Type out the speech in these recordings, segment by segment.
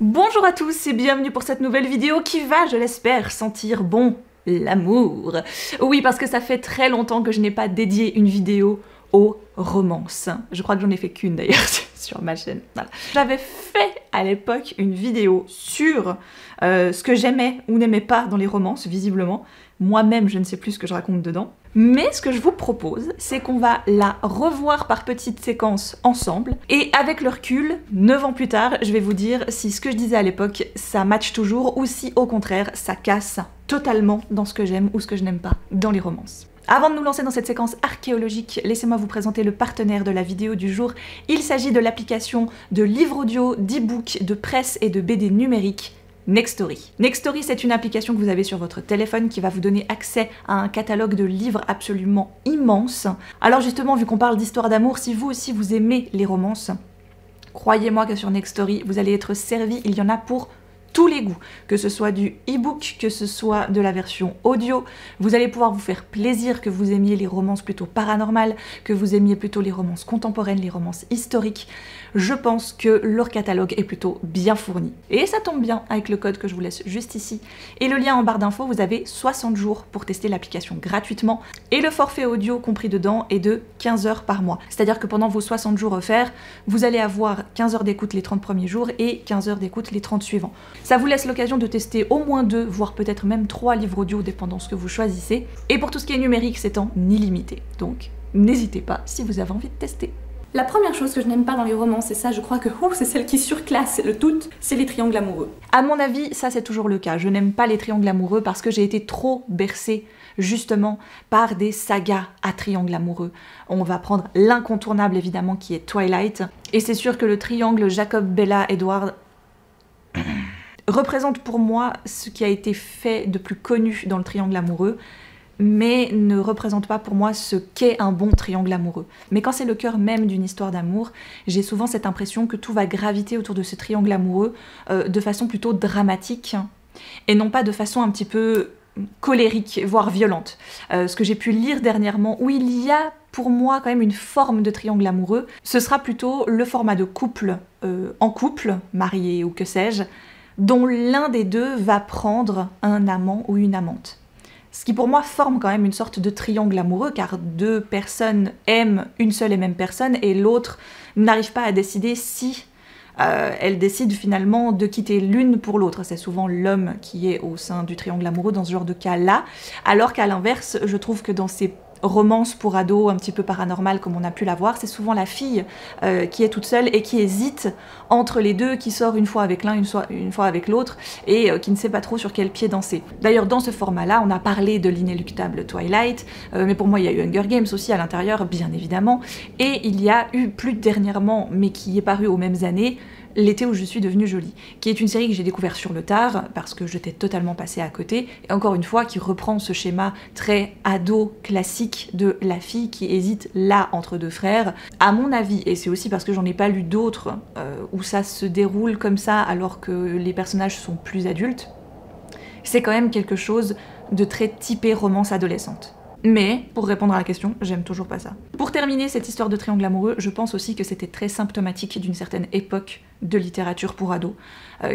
Bonjour à tous et bienvenue pour cette nouvelle vidéo qui va, je l'espère, sentir bon l'amour. Oui, parce que ça fait très longtemps que je n'ai pas dédié une vidéo aux romances. Je crois que j'en ai fait qu'une d'ailleurs sur ma chaîne. Voilà. J'avais fait à l'époque une vidéo sur ce que j'aimais ou n'aimais pas dans les romances, visiblement. Moi-même, je ne sais plus ce que je raconte dedans. Mais ce que je vous propose, c'est qu'on va la revoir par petites séquences ensemble. Et avec le recul, 9 ans plus tard, je vais vous dire si ce que je disais à l'époque, ça match toujours ou si au contraire, ça casse totalement dans ce que j'aime ou ce que je n'aime pas dans les romances. Avant de nous lancer dans cette séquence archéologique, laissez-moi vous présenter le partenaire de la vidéo du jour. Il s'agit de l'application de livres audio, d'e-book, de presse et de BD numérique Nextory. Nextory, c'est une application que vous avez sur votre téléphone qui va vous donner accès à un catalogue de livres absolument immense. Alors justement, vu qu'on parle d'histoire d'amour, si vous aussi vous aimez les romances, croyez-moi que sur Nextory, vous allez être servi, il y en a pour tous les goûts, que ce soit du e-book, que ce soit de la version audio, vous allez pouvoir vous faire plaisir, que vous aimiez les romances plutôt paranormales, que vous aimiez plutôt les romances contemporaines, les romances historiques. Je pense que leur catalogue est plutôt bien fourni. Et ça tombe bien avec le code que je vous laisse juste ici. Et le lien en barre d'infos, vous avez 60 jours pour tester l'application gratuitement. Et le forfait audio compris dedans est de 15 heures par mois. C'est-à-dire que pendant vos 60 jours offerts, vous allez avoir 15 heures d'écoute les 30 premiers jours et 15 heures d'écoute les 30 suivants. Ça vous laisse l'occasion de tester au moins 2, voire peut-être même 3 livres audio, dépendant ce que vous choisissez. Et pour tout ce qui est numérique, c'est en illimité. Donc, n'hésitez pas si vous avez envie de tester. La première chose que je n'aime pas dans les romances, et ça je crois que c'est celle qui surclasse le tout, c'est les triangles amoureux. À mon avis, ça c'est toujours le cas. Je n'aime pas les triangles amoureux parce que j'ai été trop bercée justement par des sagas à triangles amoureux. On va prendre l'incontournable évidemment qui est Twilight. Et c'est sûr que le triangle Jacob, Bella, Edward représente pour moi ce qui a été fait de plus connu dans le triangle amoureux, mais ne représente pas pour moi ce qu'est un bon triangle amoureux. Mais quand c'est le cœur même d'une histoire d'amour, j'ai souvent cette impression que tout va graviter autour de ce triangle amoureux de façon plutôt dramatique, et non pas de façon un petit peu colérique, voire violente. Ce que j'ai pu lire dernièrement, où il y a pour moi quand même une forme de triangle amoureux, ce sera plutôt le format de couple en couple, marié ou que sais-je, dont l'un des deux va prendre un amant ou une amante. Ce qui pour moi forme quand même une sorte de triangle amoureux, car deux personnes aiment une seule et même personne et l'autre n'arrive pas à décider si elle décide finalement de quitter l'une pour l'autre. C'est souvent l'homme qui est au sein du triangle amoureux dans ce genre de cas-là, alors qu'à l'inverse, je trouve que dans ces romances pour ados un petit peu paranormales comme on a pu la voir, c'est souvent la fille qui est toute seule et qui hésite entre les deux, qui sort une fois avec l'un, une fois avec l'autre, et qui ne sait pas trop sur quel pied danser. D'ailleurs, dans ce format-là, on a parlé de l'inéluctable Twilight, mais pour moi il y a eu Hunger Games aussi à l'intérieur, bien évidemment, et il y a eu plus dernièrement, mais qui est paru aux mêmes années, L'été où je suis devenue jolie, qui est une série que j'ai découvert sur le tard, parce que j'étais totalement passée à côté, et encore une fois, qui reprend ce schéma très ado classique de la fille qui hésite là entre deux frères. À mon avis, et c'est aussi parce que j'en ai pas lu d'autres où ça se déroule comme ça alors que les personnages sont plus adultes, c'est quand même quelque chose de très typé romance adolescente. Mais, pour répondre à la question, j'aime toujours pas ça. Pour terminer cette histoire de triangle amoureux, je pense aussi que c'était très symptomatique d'une certaine époque de littérature pour ados,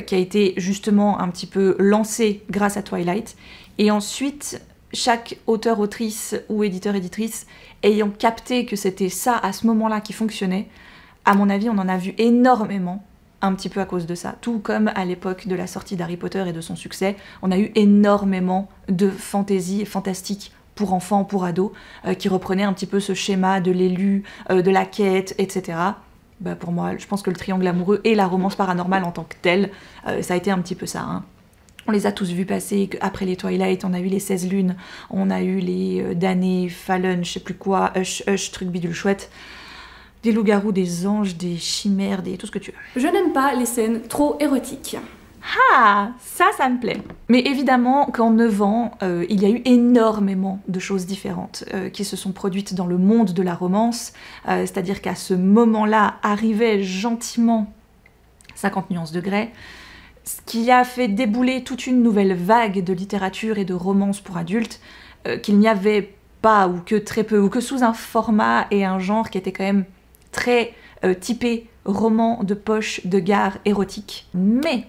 qui a été justement un petit peu lancée grâce à Twilight, et ensuite, chaque auteur-autrice ou éditeur-éditrice ayant capté que c'était ça à ce moment-là qui fonctionnait, à mon avis, on en a vu énormément, un petit peu à cause de ça. Tout comme à l'époque de la sortie d'Harry Potter et de son succès, on a eu énormément de fantaisie fantastique pour enfants, pour ados, qui reprenait un petit peu ce schéma de l'élu, de la quête, etc. Bah pour moi, je pense que le triangle amoureux et la romance paranormale en tant que telle, ça a été un petit peu ça. Hein. On les a tous vus passer, après les Twilight, on a eu les 16 lunes, on a eu les damnés, Fallen, je sais plus quoi, Hush Hush, truc bidule chouette, des loups-garous, des anges, des chimères, tout ce que tu veux. Je n'aime pas les scènes trop érotiques. Ah, ça me plaît. Mais évidemment qu'en 9 ans, il y a eu énormément de choses différentes qui se sont produites dans le monde de la romance, c'est-à-dire qu'à ce moment-là arrivait gentiment 50 nuances de Grey, ce qui a fait débouler toute une nouvelle vague de littérature et de romance pour adultes qu'il n'y avait pas, ou que très peu, ou que sous un format et un genre qui était quand même très typé roman de poche, de gare, érotique. Mais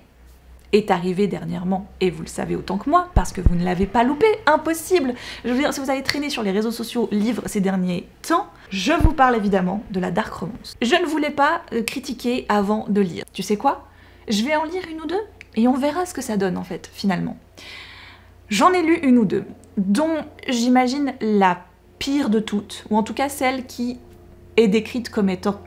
est arrivé dernièrement, et vous le savez autant que moi, parce que vous ne l'avez pas loupé, impossible. Je veux dire, si vous avez traîné sur les réseaux sociaux livres ces derniers temps, je vous parle évidemment de la dark romance. Je ne voulais pas critiquer avant de lire. Tu sais quoi? Je vais en lire une ou deux, et on verra ce que ça donne en fait, finalement. J'en ai lu une ou deux, dont j'imagine la pire de toutes, ou en tout cas celle qui est décrite comme étant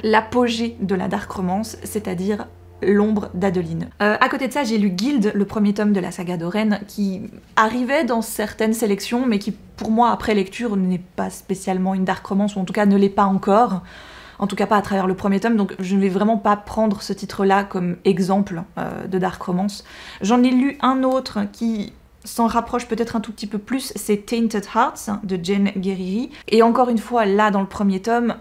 l'apogée de la dark romance, c'est-à-dire L'ombre d'Adeline. À côté de ça, j'ai lu Guild, le premier tome de la saga d'Oren, qui arrivait dans certaines sélections, mais qui, pour moi, après lecture, n'est pas spécialement une dark romance, ou en tout cas ne l'est pas encore. En tout cas pas à travers le premier tome, donc je ne vais vraiment pas prendre ce titre-là comme exemple de dark romance. J'en ai lu un autre qui s'en rapproche peut-être un tout petit peu plus, c'est Tainted Hearts de Jane Guerrieri. Et encore une fois, là, dans le premier tome,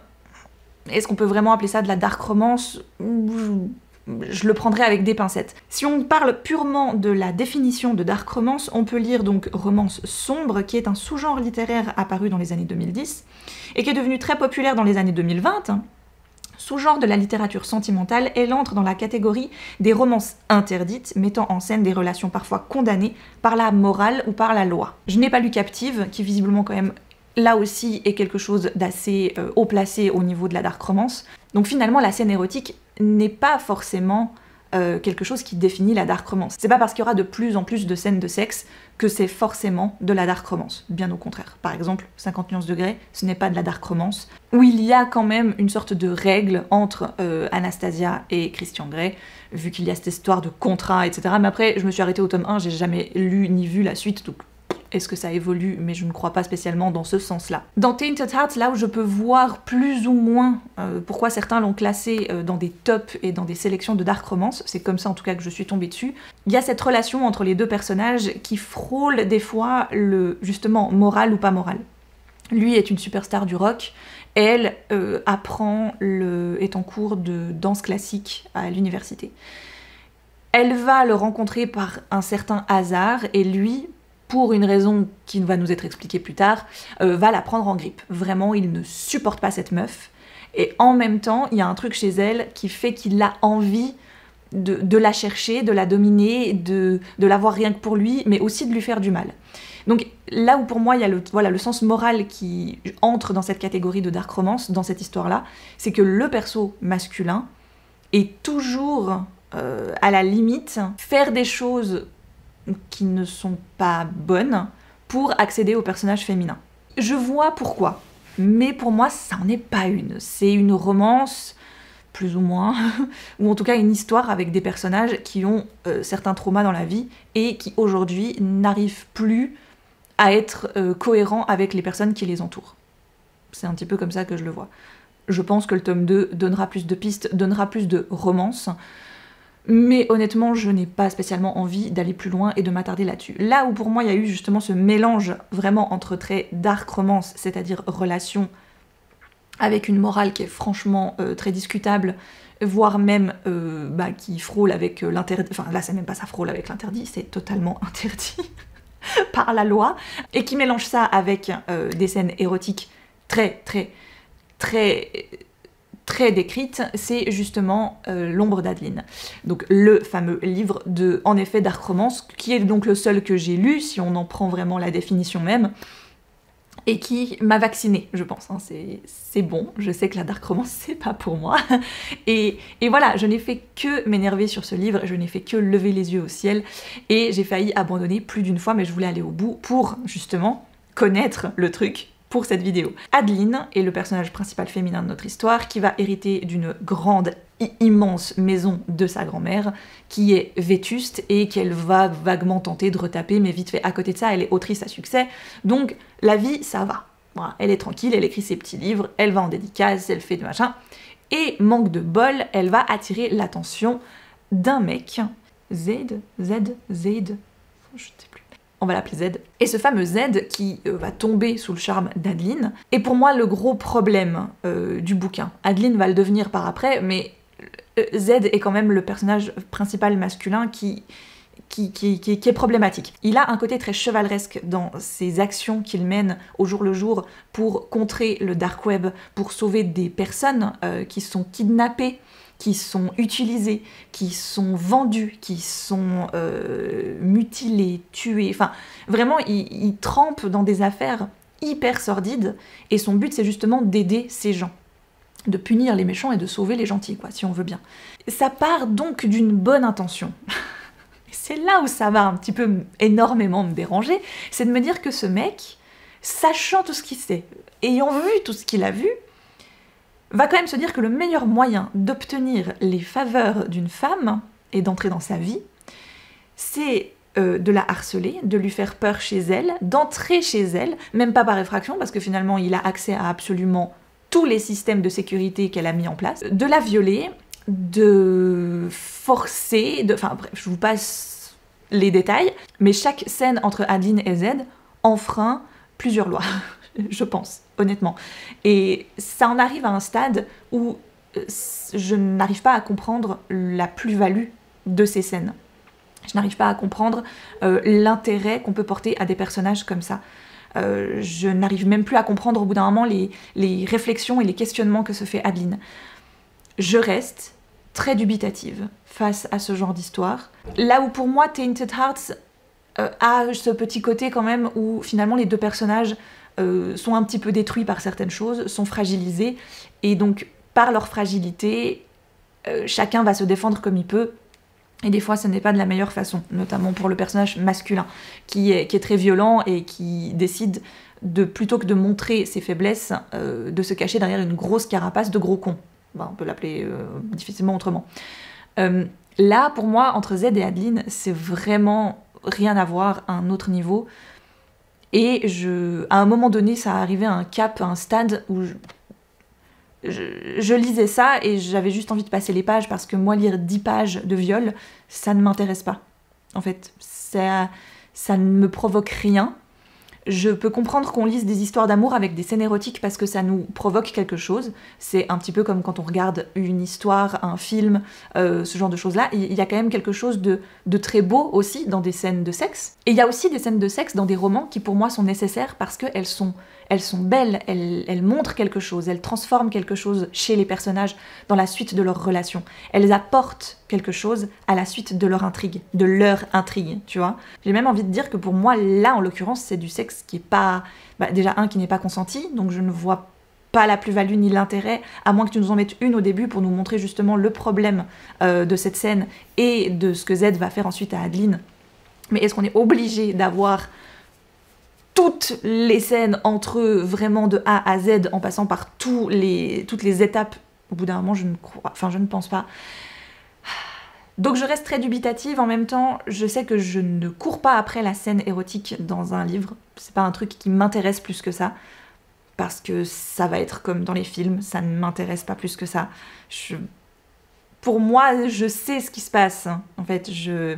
est-ce qu'on peut vraiment appeler ça de la dark romance ? Je le prendrai avec des pincettes. Si on parle purement de la définition de dark romance, on peut lire donc romance sombre, qui est un sous-genre littéraire apparu dans les années 2010, et qui est devenu très populaire dans les années 2020. Sous-genre de la littérature sentimentale, elle entre dans la catégorie des romances interdites, mettant en scène des relations parfois condamnées par la morale ou par la loi. Je n'ai pas lu Captive, qui visiblement quand même là aussi est quelque chose d'assez haut placé au niveau de la dark romance. Donc finalement la scène érotique n'est pas forcément quelque chose qui définit la dark romance. C'est pas parce qu'il y aura de plus en plus de scènes de sexe que c'est forcément de la dark romance, bien au contraire. Par exemple, 50 nuances de Grey, ce n'est pas de la dark romance, où il y a quand même une sorte de règle entre Anastasia et Christian Grey, vu qu'il y a cette histoire de contrat, etc. Mais après, je me suis arrêtée au tome 1, j'ai jamais lu ni vu la suite, donc est-ce que ça évolue? Mais je ne crois pas spécialement dans ce sens-là. Dans Tainted Hearts, là où je peux voir plus ou moins pourquoi certains l'ont classé dans des tops et dans des sélections de dark romance, c'est comme ça en tout cas que je suis tombée dessus, il y a cette relation entre les deux personnages qui frôle des fois le, justement, moral ou pas moral. Lui est une superstar du rock, elle est en cours de danse classique à l'université. Elle va le rencontrer par un certain hasard, et lui, pour une raison qui va nous être expliquée plus tard, va la prendre en grippe. Vraiment, il ne supporte pas cette meuf. Et en même temps, il y a un truc chez elle qui fait qu'il a envie de la chercher, de la dominer, de la voir rien que pour lui, mais aussi de lui faire du mal. Donc là où pour moi il y a le sens moral qui entre dans cette catégorie de dark romance, dans cette histoire-là, c'est que le perso masculin est toujours à la limite faire des choses qui ne sont pas bonnes pour accéder au personnage féminin. Je vois pourquoi, mais pour moi ça n'en est pas une. C'est une romance, plus ou moins, ou en tout cas une histoire avec des personnages qui ont certains traumas dans la vie et qui aujourd'hui n'arrivent plus à être cohérents avec les personnes qui les entourent. C'est un petit peu comme ça que je le vois. Je pense que le tome 2 donnera plus de pistes, donnera plus de romance, mais honnêtement, je n'ai pas spécialement envie d'aller plus loin et de m'attarder là-dessus. Là où pour moi il y a eu justement ce mélange vraiment entre très dark romance, c'est-à-dire relation avec une morale qui est franchement très discutable, voire même qui frôle avec l'interdit, enfin là c'est même pas ça frôle avec l'interdit, c'est totalement interdit par la loi, et qui mélange ça avec des scènes érotiques très décrites, c'est justement L'ombre d'Adeline. Donc le fameux livre de, en effet, dark romance, qui est donc le seul que j'ai lu, si on en prend vraiment la définition même, et qui m'a vaccinée, je pense. Hein. C'est bon, je sais que la dark romance, c'est pas pour moi. Et voilà, je n'ai fait que m'énerver sur ce livre, je n'ai fait que lever les yeux au ciel, et j'ai failli abandonner plus d'une fois, mais je voulais aller au bout pour, justement, connaître le truc pour cette vidéo. Adeline est le personnage principal féminin de notre histoire, qui va hériter d'une grande, immense maison de sa grand-mère, qui est vétuste et qu'elle va vaguement tenter de retaper, mais vite fait, à côté de ça, elle est autrice à succès, donc la vie, ça va. Voilà, elle est tranquille, elle écrit ses petits livres, elle va en dédicace, elle fait de machin, et manque de bol, elle va attirer l'attention d'un mec, Zaid, je sais plus. On va l'appeler Z. Et ce fameux Z qui va tomber sous le charme d'Adeline est pour moi le gros problème du bouquin. Adeline va le devenir par après, mais Z est quand même le personnage principal masculin qui est problématique. Il a un côté très chevaleresque dans ses actions qu'il mène au jour le jour pour contrer le dark web, pour sauver des personnes qui sont kidnappées qui sont utilisées, qui sont vendues, qui sont mutilées, tuées. Enfin, vraiment, il trempe dans des affaires hyper sordides, et son but, c'est justement d'aider ces gens, de punir les méchants et de sauver les gentils, quoi, si on veut bien. Ça part donc d'une bonne intention. C'est là où ça va un petit peu énormément me déranger, c'est de me dire que ce mec, sachant tout ce qu'il sait, ayant vu tout ce qu'il a vu, va quand même se dire que le meilleur moyen d'obtenir les faveurs d'une femme et d'entrer dans sa vie, c'est de la harceler, de lui faire peur chez elle, d'entrer chez elle, même pas par effraction, parce que finalement il a accès à absolument tous les systèmes de sécurité qu'elle a mis en place, de la violer, de forcer, enfin bref, je vous passe les détails, mais chaque scène entre Adeline et Z enfreint plusieurs lois, je pense, honnêtement. Et ça en arrive à un stade où je n'arrive pas à comprendre la plus-value de ces scènes. Je n'arrive pas à comprendre l'intérêt qu'on peut porter à des personnages comme ça. Je n'arrive même plus à comprendre au bout d'un moment les réflexions et les questionnements que se fait Adeline. Je reste très dubitative face à ce genre d'histoire. Là où pour moi Tainted Hearts a ce petit côté quand même où finalement les deux personnages sont un petit peu détruits par certaines choses, sont fragilisés, et donc par leur fragilité, chacun va se défendre comme il peut, et des fois ce n'est pas de la meilleure façon, notamment pour le personnage masculin, qui est très violent et qui décide, plutôt que de montrer ses faiblesses, de se cacher derrière une grosse carapace de gros con. Ben, on peut l'appeler difficilement autrement. Là, pour moi, entre Z et Adeline, c'est vraiment rien à voir, à un autre niveau. Et à un moment donné, ça arrivait à un cap, à un stade où je lisais ça et j'avais juste envie de passer les pages, parce que moi, lire 10 pages de viol, ça ne m'intéresse pas. En fait, ça ne me provoque rien. Je peux comprendre qu'on lise des histoires d'amour avec des scènes érotiques parce que ça nous provoque quelque chose. C'est un petit peu comme quand on regarde une histoire, un film, ce genre de choses-là. Il y a quand même quelque chose de très beau aussi dans des scènes de sexe. Et il y a aussi des scènes de sexe dans des romans qui pour moi sont nécessaires parce qu'elles sont belles, elles montrent quelque chose, elles transforment quelque chose chez les personnages dans la suite de leur relation. Elles apportent quelque chose à la suite de leur intrigue, tu vois. J'ai même envie de dire que pour moi, là, en l'occurrence, c'est du sexe qui est pas... déjà, qui n'est pas consenti, donc je ne vois pas la plus-value ni l'intérêt, à moins que tu nous en mettes une au début pour nous montrer justement le problème de cette scène et de ce que Z va faire ensuite à Adeline. Mais est-ce qu'on est obligé d'avoir toutes les scènes entre eux, vraiment de A à Z, en passant par toutes les étapes? Au bout d'un moment, je ne pense pas. Donc je reste très dubitative. En même temps, je sais que je ne cours pas après la scène érotique dans un livre. C'est pas un truc qui m'intéresse plus que ça, parce que ça va être comme dans les films, ça ne m'intéresse pas plus que ça. Pour moi, je sais ce qui se passe. En fait, je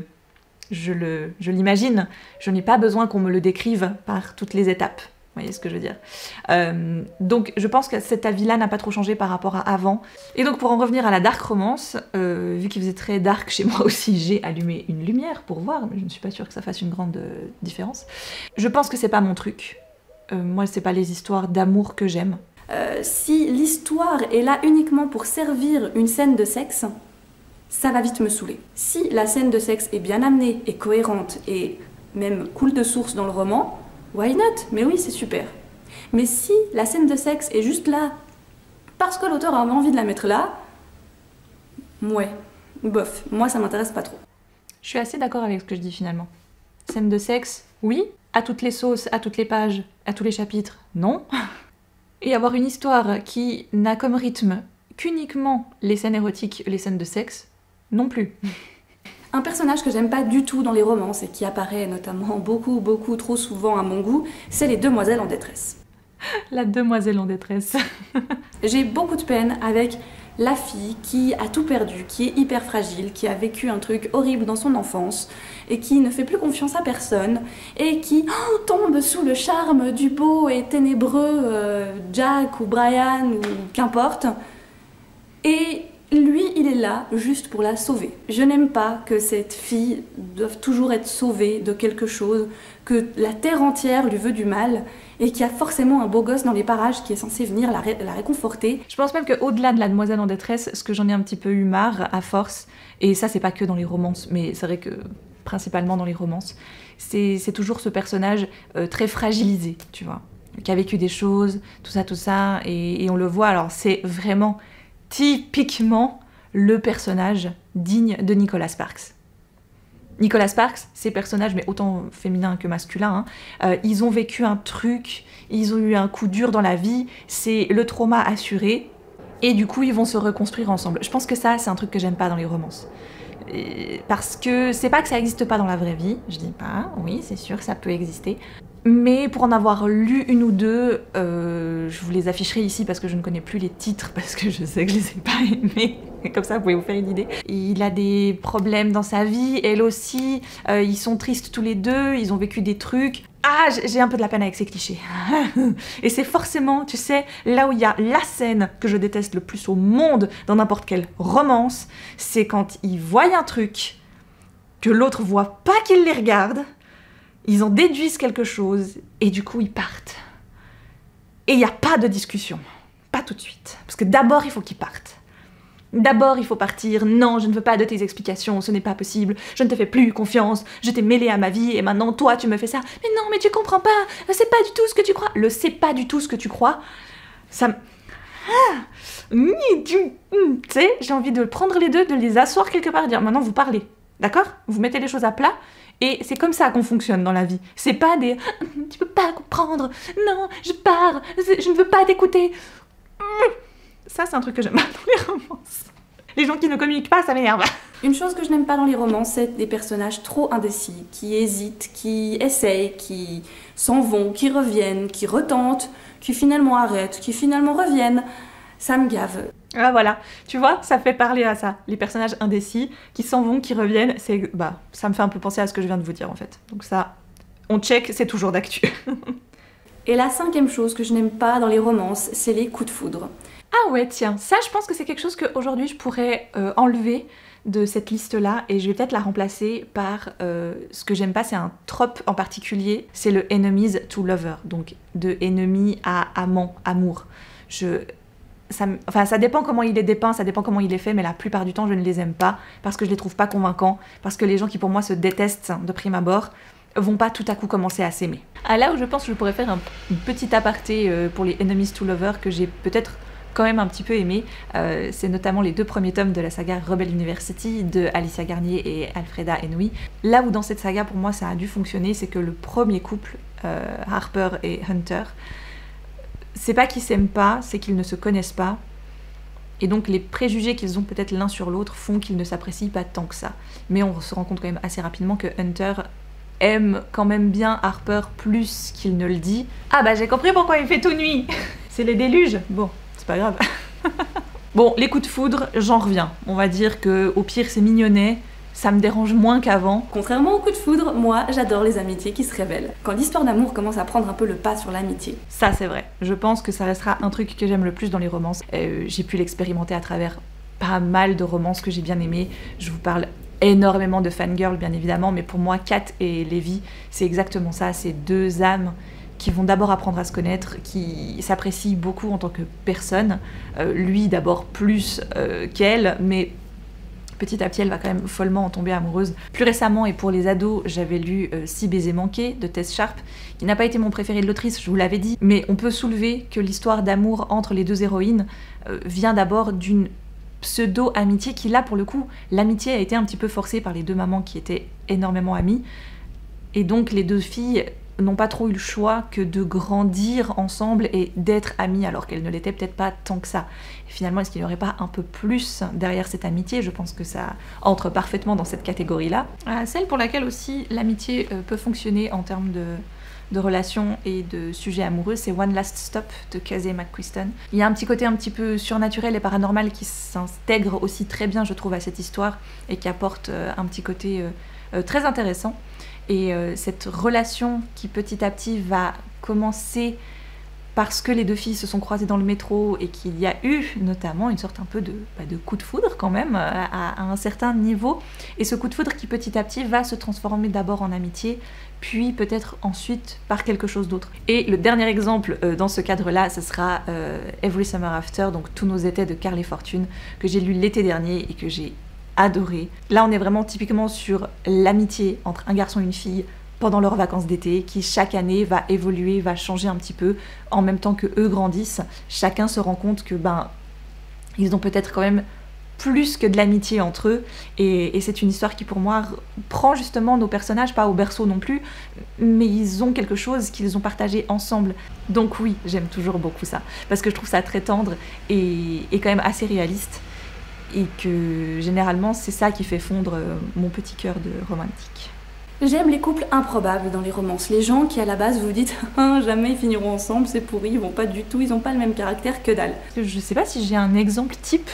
l'imagine. Je n'ai pas besoin qu'on me le décrive par toutes les étapes. Vous voyez ce que je veux dire. Donc je pense que cet avis-là n'a pas trop changé par rapport à avant. Et donc pour en revenir à la dark romance, vu qu'il faisait très dark chez moi aussi, j'ai allumé une lumière pour voir, mais je ne suis pas sûre que ça fasse une grande différence. Je pense que c'est pas mon truc. Moi, c'est pas les histoires d'amour que j'aime. Si l'histoire est là uniquement pour servir une scène de sexe, ça va vite me saouler. Si la scène de sexe est bien amenée, et cohérente, et même coule de source dans le roman, why not? Mais oui, c'est super. Mais si la scène de sexe est juste là parce que l'auteur a envie de la mettre là, ouais, bof, moi ça m'intéresse pas trop. Je suis assez d'accord avec ce que je dis finalement. Scène de sexe, oui. À toutes les sauces, à toutes les pages, à tous les chapitres, non. Et avoir une histoire qui n'a comme rythme qu'uniquement les scènes érotiques, les scènes de sexe, non plus. Un personnage que j'aime pas du tout dans les romances et qui apparaît notamment beaucoup trop souvent à mon goût, c'est les demoiselles en détresse. La demoiselle en détresse. J'ai beaucoup de peine avec la fille qui a tout perdu, qui est hyper fragile, qui a vécu un truc horrible dans son enfance et qui ne fait plus confiance à personne et qui tombe sous le charme du beau et ténébreux Jack ou Brian ou qu'importe, et Lui, il est là juste pour la sauver. Je n'aime pas que cette fille doive toujours être sauvée de quelque chose, que la terre entière lui veut du mal, et qu'il y a forcément un beau gosse dans les parages qui est censé venir la réconforter. Je pense même qu'au-delà de la demoiselle en détresse, ce que j'en ai un petit peu eu marre à force, et ça c'est pas que dans les romances, mais c'est vrai que principalement dans les romances, c'est toujours ce personnage très fragilisé, tu vois, qui a vécu des choses, tout ça, et on le voit, alors c'est vraiment typiquement le personnage digne de Nicholas Sparks. Nicholas Sparks, ces personnages, mais autant féminins que masculins, ils ont vécu un truc, ils ont eu un coup dur dans la vie, c'est le trauma assuré, et du coup ils vont se reconstruire ensemble. Je pense que ça, c'est un truc que j'aime pas dans les romances. Parce que c'est pas que ça existe pas dans la vraie vie, je dis pas, oui c'est sûr, ça peut exister, mais pour en avoir lu une ou deux, je vous les afficherai ici parce que je ne connais plus les titres, parce que je sais que je les ai pas aimés, comme ça vous pouvez vous faire une idée. Il a des problèmes dans sa vie, elle aussi, ils sont tristes tous les deux, ils ont vécu des trucs. Ah, j'ai un peu de la peine avec ces clichés. Et c'est forcément, tu sais, là où il y a la scène que je déteste le plus au monde dans n'importe quelle romance, c'est quand ils voient un truc, que l'autre voit pas qu'il les regarde, ils en déduisent quelque chose, et du coup ils partent. Et il n'y a pas de discussion. Pas tout de suite. Parce que d'abord il faut qu'ils partent. D'abord il faut partir. Non, je ne veux pas de tes explications, ce n'est pas possible. Je ne te fais plus confiance. Je t'ai mêlé à ma vie, et maintenant toi tu me fais ça. Mais non, mais tu comprends pas. C'est pas du tout ce que tu crois. Le c'est pas du tout ce que tu crois, ça me... Tu sais, j'ai envie de prendre les deux, de les asseoir quelque part et dire maintenant vous parlez. D'accord? Vous mettez les choses à plat. Et c'est comme ça qu'on fonctionne dans la vie. C'est pas des « tu peux pas comprendre, non, je pars, je ne veux pas t'écouter ». Ça, c'est un truc que j'aime pas dans les romances. Les gens qui ne communiquent pas, ça m'énerve. Une chose que je n'aime pas dans les romances, c'est des personnages trop indécis, qui hésitent, qui essayent, qui s'en vont, qui reviennent, qui retentent, qui finalement arrêtent, qui finalement reviennent. Ça me gave. Ah voilà, tu vois, ça fait parler à ça. Les personnages indécis, qui s'en vont, qui reviennent, c'est... Bah, ça me fait un peu penser à ce que je viens de vous dire en fait. Donc ça, on check, c'est toujours d'actu. Et la cinquième chose que je n'aime pas dans les romances, c'est les coups de foudre. Ah ouais, tiens, ça je pense que c'est quelque chose qu'aujourd'hui je pourrais enlever de cette liste-là, et je vais peut-être la remplacer par ce que j'aime pas, c'est un trope en particulier, c'est le enemies to lover, donc de ennemi à amant, amour. Ça dépend comment il est dépeint, ça dépend comment il est fait, mais la plupart du temps je ne les aime pas, parce que je les trouve pas convaincants, parce que les gens qui pour moi se détestent de prime abord vont pas tout à coup commencer à s'aimer. Ah, là où je pense que je pourrais faire un petit aparté pour les enemies to lover que j'ai peut-être quand même un petit peu aimé, c'est notamment les 2 premiers tomes de la saga Rebel University de Alicia Garnier et Alfreda Henry. Là où dans cette saga pour moi ça a dû fonctionner, c'est que le premier couple, Harper et Hunter, c'est pas qu'ils s'aiment pas, c'est qu'ils ne se connaissent pas. Et donc les préjugés qu'ils ont peut-être l'un sur l'autre font qu'ils ne s'apprécient pas tant que ça. Mais on se rend compte quand même assez rapidement que Hunter aime quand même bien Harper plus qu'il ne le dit. Ah bah j'ai compris pourquoi il fait tout nuit. C'est les déluges. Bon, c'est pas grave. Bon, les coups de foudre, j'en reviens. On va dire que au pire c'est mignonnet. Ça me dérange moins qu'avant. Contrairement aux coups de foudre, moi j'adore les amitiés qui se révèlent. Quand l'histoire d'amour commence à prendre un peu le pas sur l'amitié. Ça c'est vrai. Je pense que ça restera un truc que j'aime le plus dans les romances. J'ai pu l'expérimenter à travers pas mal de romances que j'ai bien aimées. Je vous parle énormément de fangirl bien évidemment, mais pour moi Kat et Levi, c'est exactement ça. C'est 2 âmes qui vont d'abord apprendre à se connaître, qui s'apprécient beaucoup en tant que personne. Lui d'abord plus qu'elle, mais petit à petit, elle va quand même follement en tomber amoureuse. Plus récemment, et pour les ados, j'avais lu 6 baisers manqués de Tess Sharp, qui n'a pas été mon préféré de l'autrice, je vous l'avais dit, mais on peut soulever que l'histoire d'amour entre les 2 héroïnes vient d'abord d'une pseudo-amitié qui, là, pour le coup, l'amitié a été un petit peu forcée par les 2 mamans qui étaient énormément amies, et donc les 2 filles n'ont pas trop eu le choix que de grandir ensemble et d'être amies, alors qu'elles ne l'étaient peut-être pas tant que ça. Et finalement, est-ce qu'il n'y aurait pas un peu plus derrière cette amitié? Je pense que ça entre parfaitement dans cette catégorie-là. Celle pour laquelle aussi l'amitié peut fonctionner en termes de relations et de sujets amoureux, c'est One Last Stop de Casey McQuiston. Il y a un petit côté un petit peu surnaturel et paranormal qui s'intègre aussi très bien, je trouve, à cette histoire et qui apporte un petit côté très intéressant. Et cette relation qui petit à petit va commencer parce que les deux filles se sont croisées dans le métro et qu'il y a eu notamment une sorte un peu de coup de foudre quand même à un certain niveau. Et ce coup de foudre qui petit à petit va se transformer d'abord en amitié, puis peut-être ensuite par quelque chose d'autre. Et le dernier exemple dans ce cadre-là, ce sera Every Summer After, donc Tous nos étés de Carly Fortune, que j'ai lu l'été dernier et que j'ai adoré. Là, on est vraiment typiquement sur l'amitié entre un garçon et une fille pendant leurs vacances d'été, qui chaque année va évoluer, va changer un petit peu, en même temps que eux grandissent. Chacun se rend compte que ils ont peut-être quand même plus que de l'amitié entre eux, et c'est une histoire qui pour moi prend justement nos personnages, pas au berceau non plus, mais ils ont quelque chose qu'ils ont partagé ensemble. Donc oui, j'aime toujours beaucoup ça, parce que je trouve ça très tendre et quand même assez réaliste, et que généralement c'est ça qui fait fondre mon petit cœur de romantique. J'aime les couples improbables dans les romances. Les gens qui à la base vous dites ah, jamais ils finiront ensemble, c'est pourri, ils vont pas du tout, ils ont pas le même caractère, que dalle. Je sais pas si j'ai un exemple type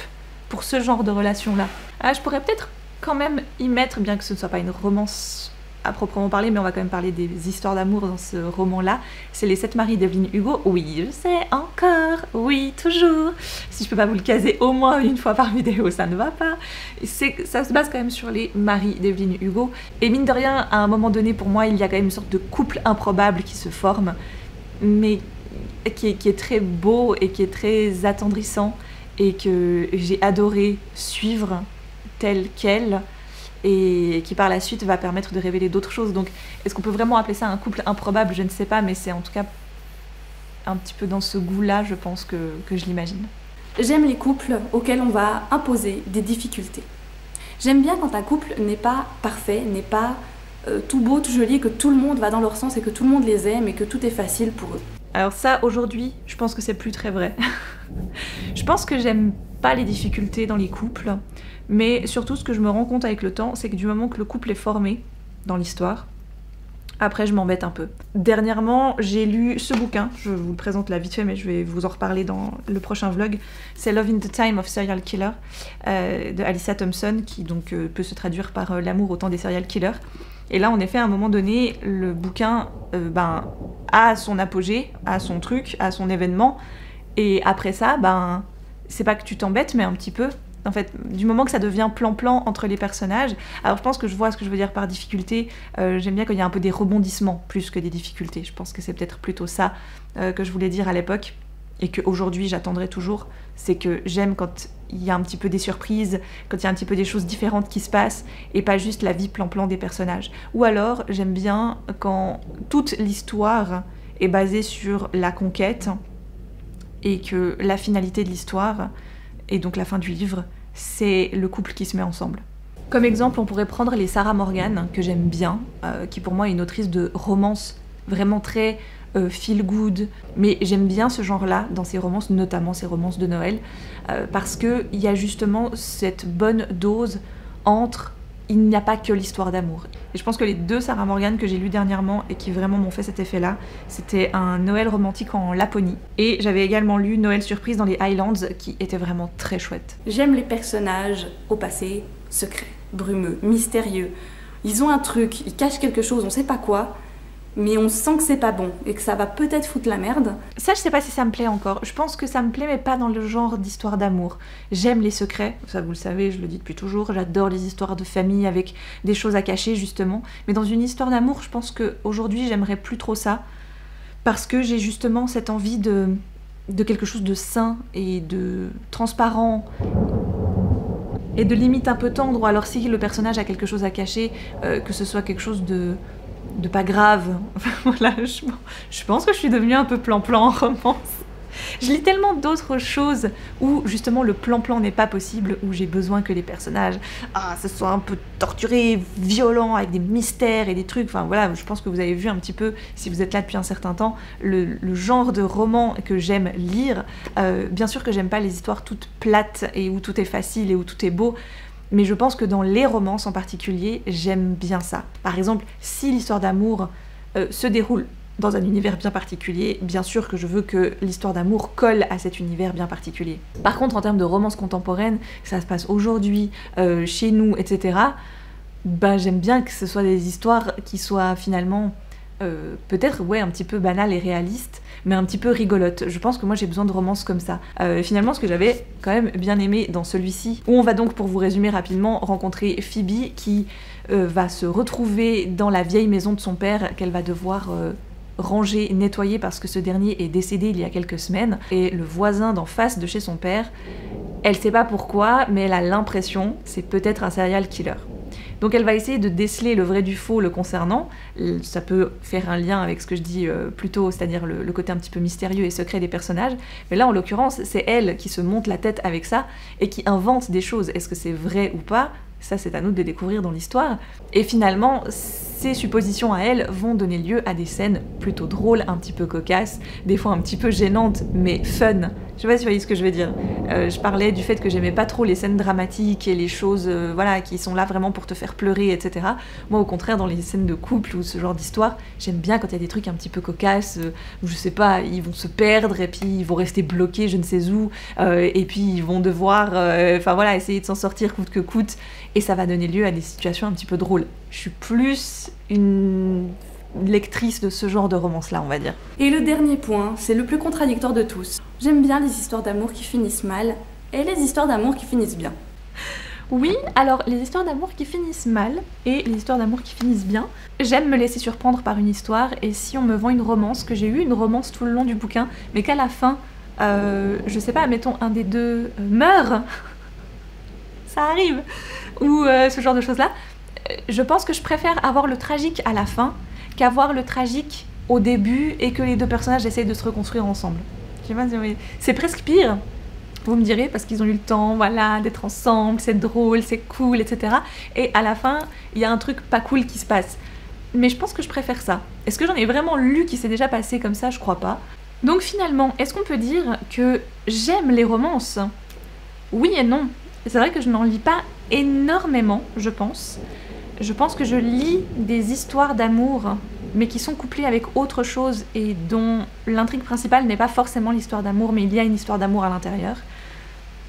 pour ce genre de relation-là. Je pourrais peut-être quand même y mettre, bien que ce ne soit pas une romance à proprement parler, mais on va quand même parler des histoires d'amour dans ce roman-là. C'est Les 7 maris d'Evelyn Hugo. Oui, je sais, encore, oui, toujours. Si je peux pas vous le caser au moins une fois par vidéo, ça ne va pas. Ça se base quand même sur les maris d'Evelyn Hugo. Et mine de rien, à un moment donné, pour moi, il y a quand même une sorte de couple improbable qui se forme, mais qui est très beau et qui est très attendrissant, et que j'ai adoré suivre tel quel, et qui par la suite va permettre de révéler d'autres choses. Donc est-ce qu'on peut vraiment appeler ça un couple improbable? Je ne sais pas, mais c'est en tout cas un petit peu dans ce goût-là, je pense que je l'imagine. J'aime les couples auxquels on va imposer des difficultés. J'aime bien quand un couple n'est pas parfait, n'est pas tout beau, tout joli, que tout le monde va dans leur sens et que tout le monde les aime et que tout est facile pour eux. Alors ça, aujourd'hui, je pense que c'est plus très vrai. Je pense que j'aime pas les difficultés dans les couples, mais surtout ce que je me rends compte avec le temps, c'est que du moment que le couple est formé dans l'histoire, après je m'embête un peu. Dernièrement, j'ai lu ce bouquin, je vous le présente là vite fait, mais je vais vous en reparler dans le prochain vlog. C'est Love in the Time of Serial Killer de Alyssa Thompson, qui donc peut se traduire par l'amour au temps des serial killers. Et là, en effet, à un moment donné, le bouquin a son apogée, a son truc, a son événement. Et après ça, c'est pas que tu t'embêtes, mais un petit peu. En fait, du moment que ça devient plan-plan entre les personnages, alors je pense que je vois ce que je veux dire par difficulté. J'aime bien quand il y a un peu des rebondissements plus que des difficultés. Je pense que c'est peut-être plutôt ça que je voulais dire à l'époque, et qu'aujourd'hui j'attendrai toujours. C'est que j'aime quand il y a un petit peu des surprises, quand il y a un petit peu des choses différentes qui se passent, et pas juste la vie plan-plan des personnages. Ou alors, j'aime bien quand toute l'histoire est basée sur la conquête, et que la finalité de l'histoire, et donc la fin du livre, c'est le couple qui se met ensemble. Comme exemple, on pourrait prendre les Sarah Morgan, que j'aime bien, qui pour moi est une autrice de romance vraiment très feel good, mais j'aime bien ce genre-là dans ses romances, notamment ses romances de Noël, parce qu'il y a justement cette bonne dose entre il n'y a pas que l'histoire d'amour. Et je pense que les deux Sarah Morgan que j'ai lues dernièrement et qui vraiment m'ont fait cet effet-là, c'était un Noël romantique en Laponie. Et j'avais également lu Noël surprise dans les Highlands, qui était vraiment très chouette. J'aime les personnages au passé secret, brumeux, mystérieux. Ils ont un truc, ils cachent quelque chose, on sait pas quoi, mais on sent que c'est pas bon et que ça va peut-être foutre la merde. Ça, je sais pas si ça me plaît encore. Je pense que ça me plaît, mais pas dans le genre d'histoire d'amour. J'aime les secrets, ça vous le savez, je le dis depuis toujours. J'adore les histoires de famille avec des choses à cacher, justement. Mais dans une histoire d'amour, je pense qu'aujourd'hui, j'aimerais plus trop ça. Parce que j'ai justement cette envie de quelque chose de sain et de transparent. Et de limite un peu tendre, ou alors si le personnage a quelque chose à cacher, que ce soit quelque chose de pas grave. Voilà, je pense que je suis devenue un peu plan-plan en romance. Je lis tellement d'autres choses où justement le plan-plan n'est pas possible, où j'ai besoin que les personnages se soient un peu torturés, violents, avec des mystères et des trucs. Enfin voilà, je pense que vous avez vu un petit peu, si vous êtes là depuis un certain temps, le genre de roman que j'aime lire. Bien sûr que j'aime pas les histoires toutes plates et où tout est facile et où tout est beau, mais je pense que dans les romances en particulier, j'aime bien ça. Par exemple, si l'histoire d'amour se déroule dans un univers bien particulier, bien sûr que je veux que l'histoire d'amour colle à cet univers bien particulier. Par contre, en termes de romance contemporaine, ça se passe aujourd'hui, chez nous, etc., j'aime bien que ce soit des histoires qui soient finalement peut-être ouais un petit peu banale et réaliste, mais un petit peu rigolote. Je pense que moi j'ai besoin de romances comme ça. Finalement, ce que j'avais quand même bien aimé dans celui-ci, où on va donc, pour vous résumer rapidement, rencontrer Phoebe qui va se retrouver dans la vieille maison de son père qu'elle va devoir ranger, nettoyer parce que ce dernier est décédé il y a quelques semaines, et le voisin d'en face de chez son père, elle sait pas pourquoi, mais elle a l'impression c'est peut-être un serial killer. Donc elle va essayer de déceler le vrai du faux le concernant. Ça peut faire un lien avec ce que je dis plus tôt, c'est-à-dire le côté un petit peu mystérieux et secret des personnages. Mais là, en l'occurrence, c'est elle qui se monte la tête avec ça et qui invente des choses. Est-ce que c'est vrai ou pas ? Ça, c'est à nous de le découvrir dans l'histoire. Et finalement, ces suppositions à elle vont donner lieu à des scènes plutôt drôles, un petit peu cocasses, des fois un petit peu gênantes, mais fun. Je sais pas si vous voyez ce que je veux dire. Je parlais du fait que j'aimais pas trop les scènes dramatiques et les choses voilà, qui sont là vraiment pour te faire pleurer, etc. Moi, au contraire, dans les scènes de couple ou ce genre d'histoire, j'aime bien quand il y a des trucs un petit peu cocasses, où je sais pas, ils vont se perdre et puis ils vont rester bloqués je ne sais où, et puis ils vont devoir voilà, essayer de s'en sortir coûte que coûte, et ça va donner lieu à des situations un petit peu drôles. Je suis plus une lectrice de ce genre de romance-là, on va dire. Et le dernier point, c'est le plus contradictoire de tous. J'aime bien les histoires d'amour qui finissent mal, et les histoires d'amour qui finissent bien. Oui, alors les histoires d'amour qui finissent mal et les histoires d'amour qui finissent bien, j'aime me laisser surprendre par une histoire, et si on me vend une romance, que j'ai eu une romance tout le long du bouquin, mais qu'à la fin, je sais pas, mettons un des deux meurt, ça arrive, ou ce genre de choses-là, je pense que je préfère avoir le tragique à la fin qu'avoir le tragique au début et que les deux personnages essayent de se reconstruire ensemble. Je sais pas si c'est presque pire, vous me direz, parce qu'ils ont eu le temps, voilà, d'être ensemble, c'est drôle, c'est cool, etc. Et à la fin, il y a un truc pas cool qui se passe. Mais je pense que je préfère ça. Est-ce que j'en ai vraiment lu qui s'est déjà passé comme ça ? Je crois pas. Donc finalement, est-ce qu'on peut dire que j'aime les romances ? Oui et non. C'est vrai que je n'en lis pas énormément, je pense. Je pense que je lis des histoires d'amour, mais qui sont couplées avec autre chose et dont l'intrigue principale n'est pas forcément l'histoire d'amour, mais il y a une histoire d'amour à l'intérieur.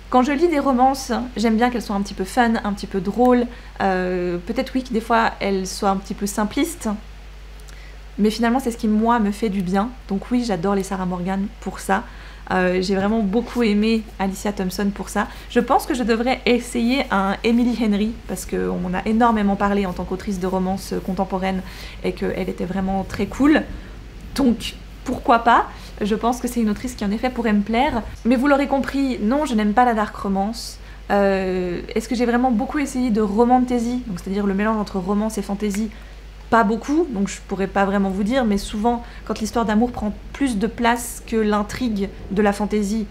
Quand je lis des romances, j'aime bien qu'elles soient un petit peu fun, un petit peu drôles, peut-être oui que des fois elles soient un petit peu simplistes, mais finalement c'est ce qui moi me fait du bien. Donc oui, j'adore les Sarah Morgan pour ça. J'ai vraiment beaucoup aimé Alicia Thompson pour ça. Je pense que je devrais essayer un Emily Henry, parce qu'on m'en a énormément parlé en tant qu'autrice de romance contemporaine et qu'elle était vraiment très cool. Donc pourquoi pas ? Je pense que c'est une autrice qui en effet pourrait me plaire. Mais vous l'aurez compris, non, je n'aime pas la dark romance. Est-ce que j'ai vraiment beaucoup essayé de romantasy, donc c'est-à-dire le mélange entre romance et fantasy ? Pas beaucoup, donc je pourrais pas vraiment vous dire, mais souvent, quand l'histoire d'amour prend plus de place que l'intrigue de la fantaisie,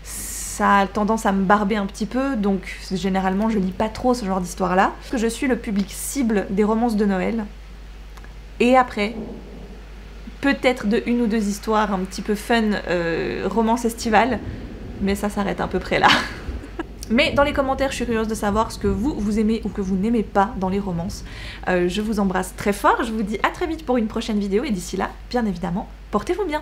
ça a tendance à me barber un petit peu, donc généralement je lis pas trop ce genre d'histoire-là. Parce que je suis le public cible des romances de Noël. Et après, peut-être de une ou deux histoires un petit peu fun, romance estivale, mais ça s'arrête à peu près là. Mais dans les commentaires, je suis curieuse de savoir ce que vous aimez ou que vous n'aimez pas dans les romances. Je vous embrasse très fort, je vous dis à très vite pour une prochaine vidéo, et d'ici là, bien évidemment, portez-vous bien.